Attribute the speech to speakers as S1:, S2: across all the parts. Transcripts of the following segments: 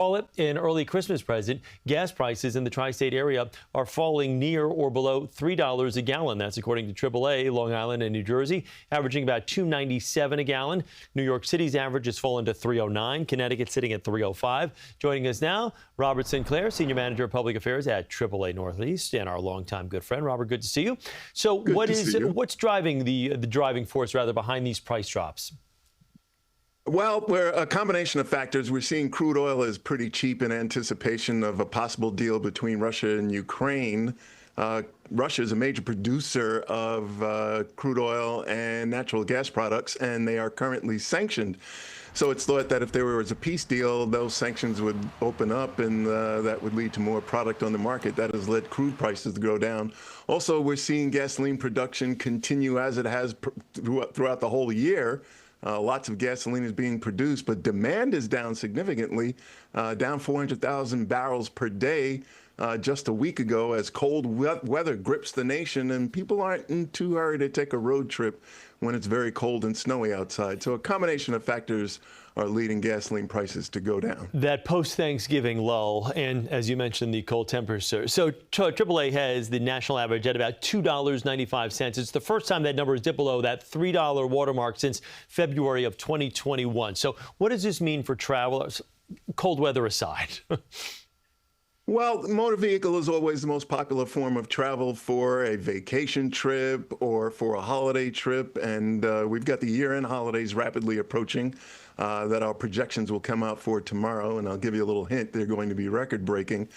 S1: Call it an early Christmas present. Gas prices in the tri-state area are falling near or below $3 a gallon. That's according to AAA. Long Island and New Jersey averaging about $2.97 a gallon. New York City's average has fallen to $3.09. Connecticut sitting at $3.05. Joining us now, Robert Sinclair, Senior Manager of Public Affairs at AAA Northeast, and our longtime good friend. Robert, good to see you. So what's driving the driving force rather behind these price drops?
S2: Well, we're a combination of factors. We're seeing crude oil is pretty cheap in anticipation of a possible deal between Russia and Ukraine. Russia is a major producer of crude oil and natural gas products, and they are currently sanctioned. So it's thought that if there was a peace deal, those sanctions would open up, and that would lead to more product on the market. That has led crude prices to go down. Also, we're seeing gasoline production continue as it has throughout the whole year. Lots of gasoline is being produced, but demand is down significantly, down 400,000 barrels per day just a week ago as cold weather grips the nation, and people aren't in too hurry to take a road trip when it's very cold and snowy outside. So a combination of factors are leading gasoline prices to go down.
S1: That post-Thanksgiving lull, and as you mentioned, the cold temperatures. So AAA has the national average at about $2.95. It's the first time that number has dipped below that $3 watermark since February of 2021. So what does this mean for travelers, cold weather aside?
S2: Well, motor vehicle is always the most popular form of travel for a vacation trip or for a holiday trip. And we've got the year-end holidays rapidly approaching that our projections will come out for tomorrow. And I'll give you a little hint, they're going to be record-breaking.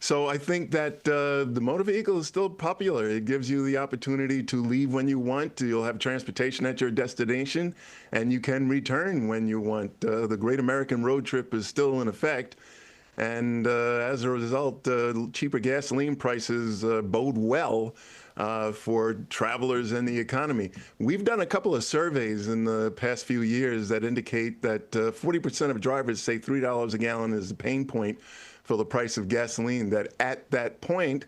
S2: So I think that the motor vehicle is still popular. It gives you the opportunity to leave when you want. You'll have transportation at your destination, and you can return when you want. The Great American Road Trip is still in effect. And as a result, cheaper gasoline prices bode well for travelers and the economy. We've done a couple of surveys in the past few years that indicate that 40% of drivers say $3 a gallon is the pain point for the price of gasoline, that at that point,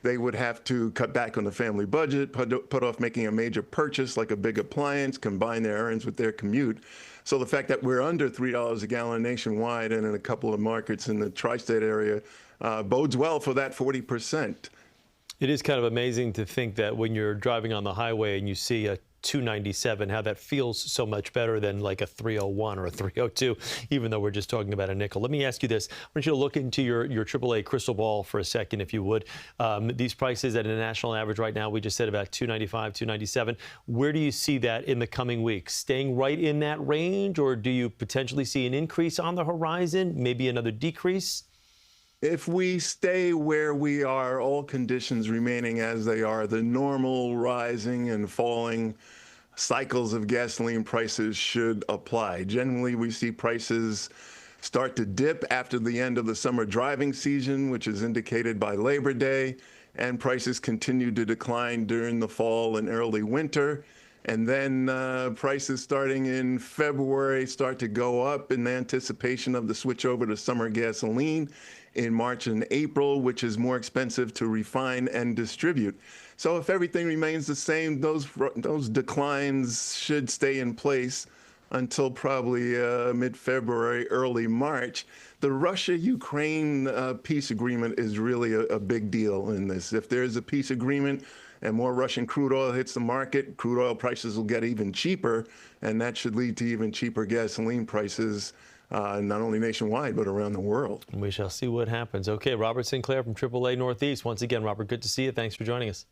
S2: they would have to cut back on the family budget, put off making a major purchase like a big appliance, combine their errands with their commute. So the fact that we're under $3 a gallon nationwide and in a couple of markets in the tri-state area bodes well for that 40%.
S1: It is kind of amazing to think that when you're driving on the highway and you see a $2.97, how that feels so much better than like a $3.01 or a $3.02, even though we're just talking about a nickel. Let me ask you this. I want you to look into your AAA crystal ball for a second, if you would. These prices at a national average right now, we just said about $2.95, $2.97. Where do you see that in the coming weeks? Staying right in that range, or do you potentially see an increase on the horizon, maybe another decrease?
S2: If we stay where we are, all conditions remaining as they are, the normal rising and falling cycles of gasoline prices should apply. Generally, we see prices start to dip after the end of the summer driving season, which is indicated by Labor Day, and prices continue to decline during the fall and early winter. And then prices starting in February start to go up in anticipation of the switch over to summer gasoline in March and April, which is more expensive to refine and distribute. So if everything remains the same, those declines should stay in place until probably mid-February, early March. The Russia-Ukraine peace agreement is really a big deal in this. If there's a peace agreement and more Russian crude oil hits the market, crude oil prices will get even cheaper, and that should lead to even cheaper gasoline prices, not only nationwide, but around the world.
S1: We shall see what happens. Okay, Robert Sinclair from AAA Northeast. Once again, Robert, good to see you. Thanks for joining us.